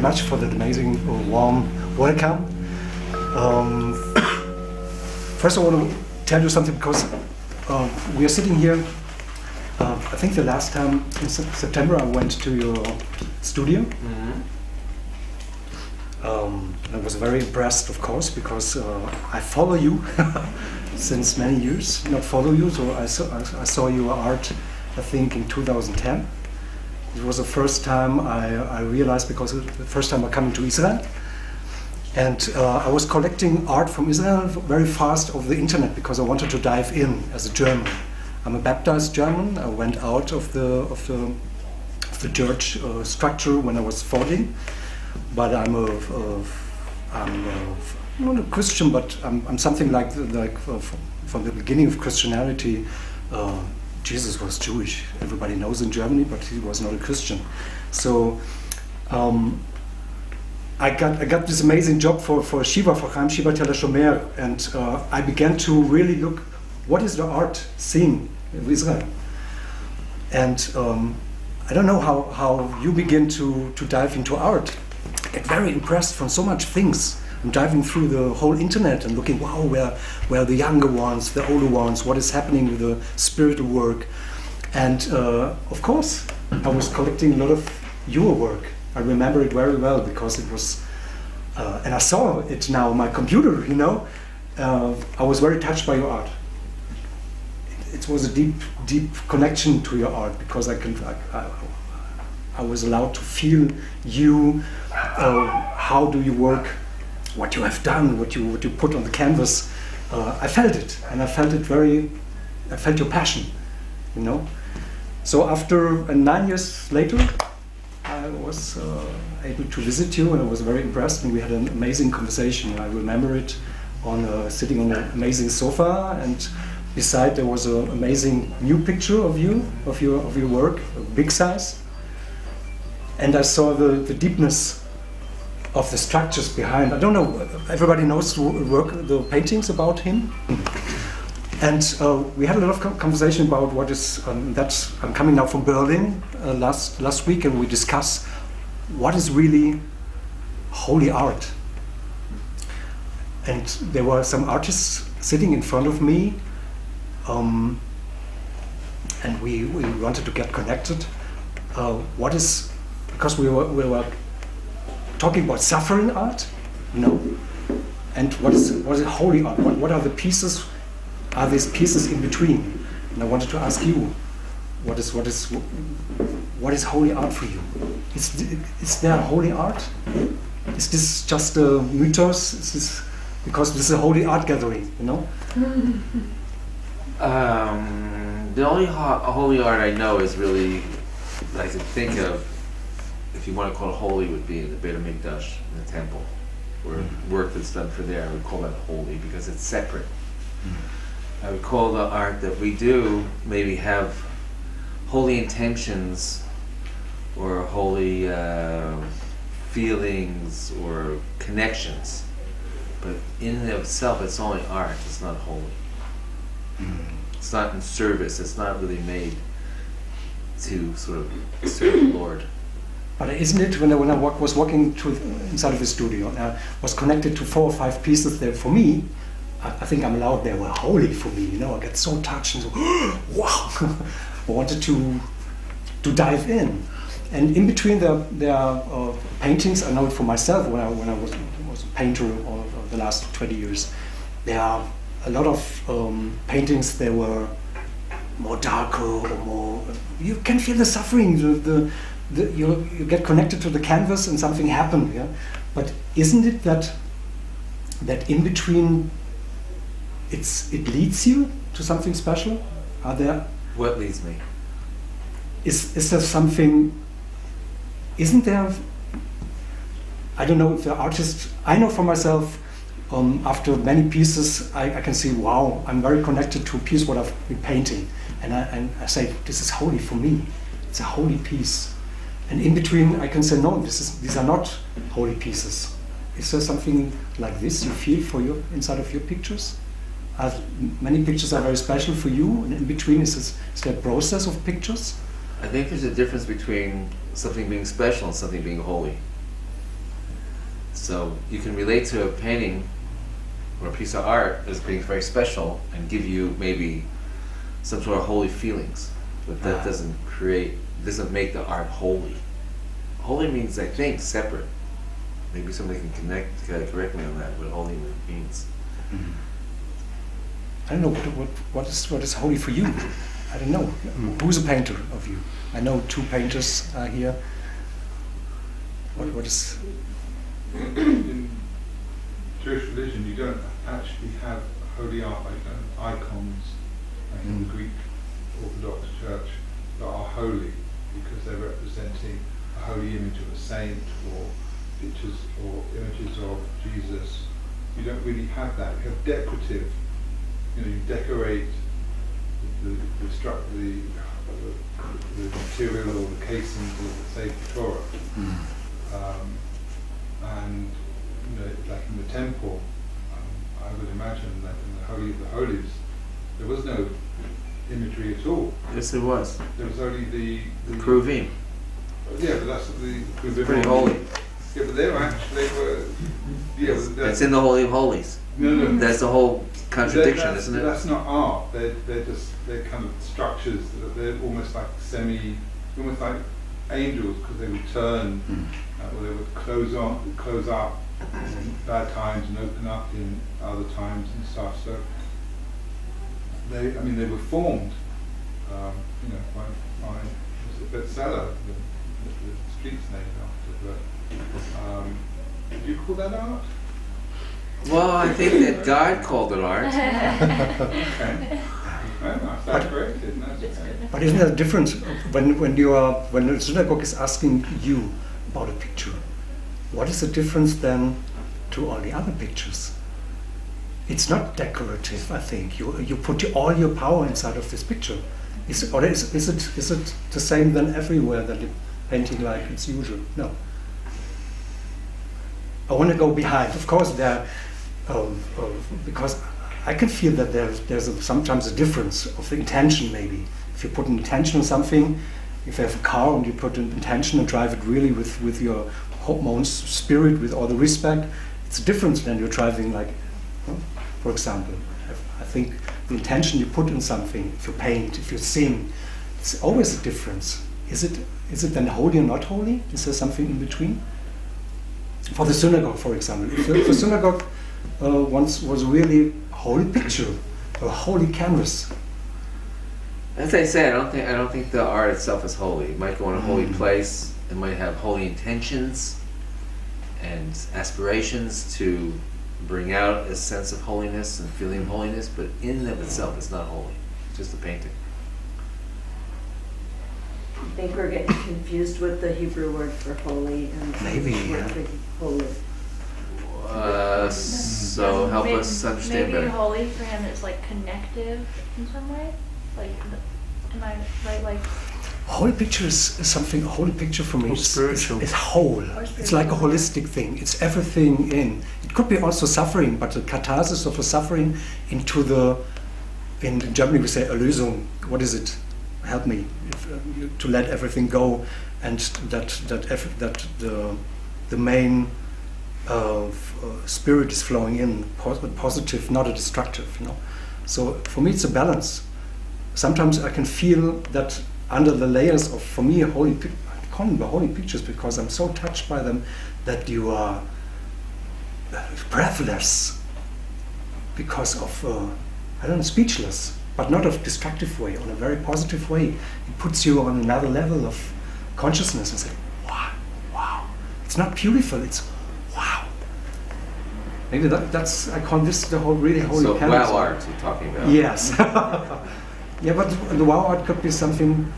much for that amazing, warm welcome. First, I want to tell you something because we are sitting here. I think the last time in September I went to your studio. Mm-hmm. I was very impressed, of course, because I follow you since many years. Not follow you, so I saw your art, I think, in 2010. It was the first time I realized, because it was the first time I come to Israel. And I was collecting art from Israel very fast over the internet because I wanted to dive in as a German. I'm a baptized German. I went out of the church structure when I was 14, but I'm not a Christian, but I'm something like from the beginning of Christianity. Jesus was Jewish. Everybody knows in Germany, but he was not a Christian. So I got this amazing job for Shiva, for Chaim Shiva Tel HaShomer, and I began to really look, what is the art scene in Israel? And I don't know how you begin to dive into art. I get very impressed from so much things. I'm diving through the whole internet and looking, wow, where are the younger ones, the older ones, what is happening with the spiritual work. And of course, I was collecting a lot of your work. I remember it very well because it was, and I saw it now on my computer, you know. I was very touched by your art. It was a deep connection to your art because I was allowed to feel you, how do you work, what you have done, what you put on the canvas. I felt it, and I felt your passion, you know. So after 9 years later, I was able to visit you, and I was very impressed, and we had an amazing conversation. I remember it on sitting on an amazing sofa, and beside there was an amazing new picture of you, of your work, a big size. And I saw the deepness of the structures behind. I don't know, everybody knows the paintings about him. And we had a lot of conversation about what is, I'm coming now from Berlin last week, and we discussed what is really holy art. And there were some artists sitting in front of me, and we wanted to get connected. Because we were talking about suffering art, you know, and what is holy art? What are the pieces? Are these pieces in between? And I wanted to ask you, what is holy art for you? Is there holy art? Is this just a mythos? Is this because this is a holy art gathering, you know? The only holy art I know is really, I can think of, if you want to call it holy, would be in the Beit HaMikdash, in the temple, where work that's done for there. I would call that holy because it's separate. I would call the art that we do maybe have holy intentions or holy feelings or connections, but in and of itself, it's only art. It's not holy. It's not in service. It's not really made to sort of serve the Lord. But isn't it, when I was walking inside of the studio, and I was connected to 4 or 5 pieces there for me, I think I'm allowed, they were holy for me, you know. I get so touched and so, wow! I wanted to dive in. And in between there are paintings. I know it for myself when I was a painter over the last 20 years. There are a lot of paintings. They were more darker or more. You can feel the suffering. You get connected to the canvas and something happened. Yeah, but isn't it that in between? It leads you to something special? Are there? What leads me? Is there something? Isn't there? I don't know if the artist. I know for myself. After many pieces, I can see, wow, I'm very connected to a piece what I've been painting, and I say, this is holy for me. It's a holy piece. And in between, I can say, no, these are not holy pieces. Is there something like this you feel inside of your pictures? Many pictures are very special for you, and in between is there a process of pictures? I think there's a difference between something being special and something being holy. So you can relate to a painting or a piece of art as being very special and give you maybe some sort of holy feelings, but that doesn't make the art holy. Holy means, I think, separate. Maybe somebody can correct me on that, what holy means. Mm. I don't know what is holy for you. I don't know. Who's a painter of you? I know 2 painters are here. What is? In Jewish religion, you don't actually have holy art like icons like in the Greek Orthodox Church that are holy because they're representing a holy image of a saint or pictures or images of Jesus. You don't really have that. You have decorative. You decorate the material or the casings of the Sacred Torah. And like in the temple, I would imagine that in the Holy of the Holies, there was no imagery at all. Yes, it was. There was only the Kruvim. Yeah, but that's the Kruvim. Pretty holy. Yeah, but they were. Yeah, it's in the Holy of Holies. No. That's the whole contradiction, isn't it? That's not art. They're kind of structures. They're almost like almost like angels because they would turn, or they would close up in bad times and open up in other times and stuff. So they were formed, by bestseller, the street's named after. But did you call that art? Well, I think that God called it art. Okay. That's great. But isn't there a difference when the synagogue is asking you about a picture? What is the difference then to all the other pictures? It's not decorative. I think you put all your power inside of this picture. Is it the same then everywhere that you're painting like it's usual? No. I want to go behind. Of course, because I can feel that there's sometimes a difference of the intention. Maybe if you put an intention on something, if you have a car and you put an intention and drive it really with your hormones, spirit, with all the respect, it's different than you're driving like, for example. I think the intention you put in something, if you paint, if you sing, it's always a difference. Is it then holy or not holy? Is there something in between? For the synagogue, for example, if the synagogue once was really a holy picture, a holy canvas. As I say, I don't think the art itself is holy. It might go in a holy place. It might have holy intentions and aspirations to bring out a sense of holiness and feeling of holiness, but in and of itself, it's not holy. It's just a painting. I think we're getting confused with the Hebrew word for holy and the word for holy. So help us understand maybe better. holy for him is like connective in some way. Like, am I right? Like, Holy picture is something. A holy picture for me is whole. It's like a holistic thing. It's everything in. It could be also suffering, but the catharsis of a suffering into the. In Germany we say Erlösung. What is it? Help me. To let everything go, and that the main spirit is flowing in, positive, not a destructive. So for me it's a balance. Sometimes I can feel that under the layers of, for me, I call them the holy pictures because I'm so touched by them that you are breathless because of, speechless, but not of destructive way, on a very positive way. It puts you on another level of consciousness and say, wow. It's not beautiful, it's wow. Maybe that's, I call this the whole really holy So canvas. wow art you're talking about. Yes. Yeah, but the wow art could be something.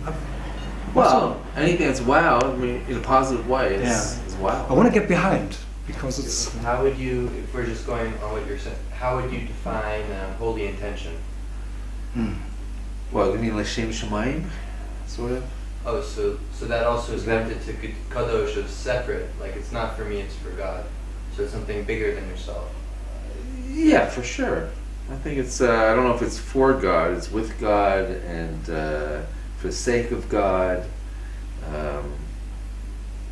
Well, anything that's wow, in a positive way, is wow. I want to get behind because it's. How would you, if we're just going on what you're saying, how would you define holy intention? Well, you mean like Shem Shemaim, sort of? Oh, so that also is connected to kadosh of separate. Like it's not for me, it's for God. So it's something bigger than yourself. Yeah, for sure. I think it's, I don't know if it's for God, it's with God and for the sake of God.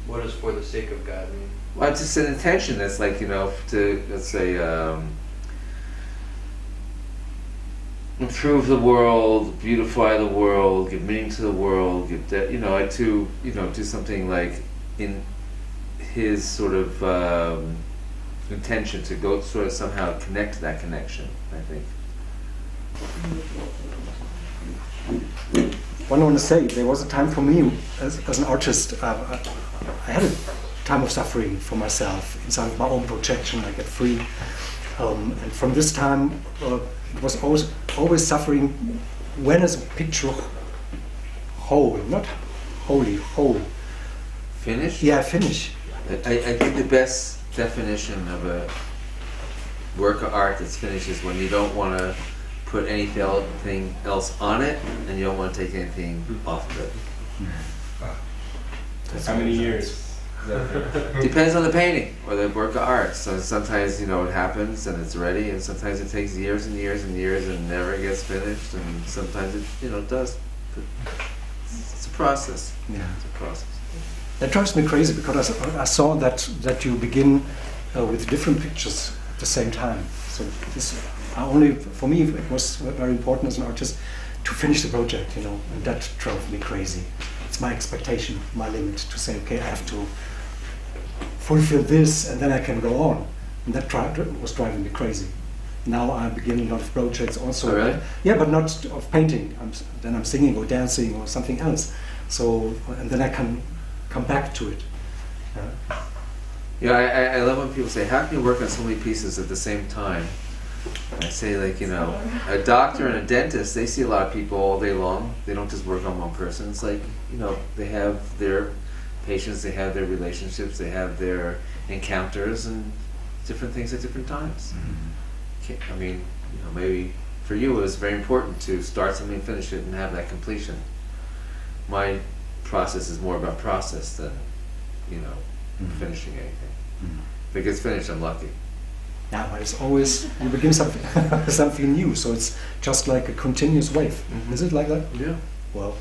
What does for the sake of God mean? Well, it's just an intention that's like, to, let's say, improve the world, beautify the world, give meaning to the world, give that, do something like in his sort of intention to go sort of somehow connect to that connection, I think. What I want to say, there was a time for me as an artist, I had a time of suffering for myself inside of my own projection. I get free, and from this time it was always suffering. When is a picture whole, not holy, whole? Finish? Yeah, finish. I think the best definition of a work of art that's finished is when you don't want to put anything else on it, and you don't want to take anything off of it. How many years? Depends on the painting or the work of art. So sometimes it happens and it's ready, and sometimes it takes years and years and years and never gets finished, and sometimes it does. But it's a process. Yeah. It's a process. That drives me crazy because I saw that you begin with different pictures at the same time. So this for me it was very important as an artist to finish the project, and that drove me crazy. It's my expectation, my limit to say, okay, I have to fulfill this and then I can go on. And that was driving me crazy. Now I'm beginning a lot of projects also. Oh, really? Yeah, but not of painting. Then I'm singing or dancing or something else. So, and then I can come back to it. I love when people say, how can you work on so many pieces at the same time? I say, like, a doctor and a dentist, they see a lot of people all day long. They don't just work on one person. It's like, they have their patients, they have their relationships, they have their encounters and different things at different times. I mean, maybe for you it was very important to start something and finish it and have that completion. My process is more about process than, finishing anything. If it gets finished, I'm lucky. Yeah, but it's always, you begin something new, so it's just like a continuous wave. Is it like that? Yeah. Well,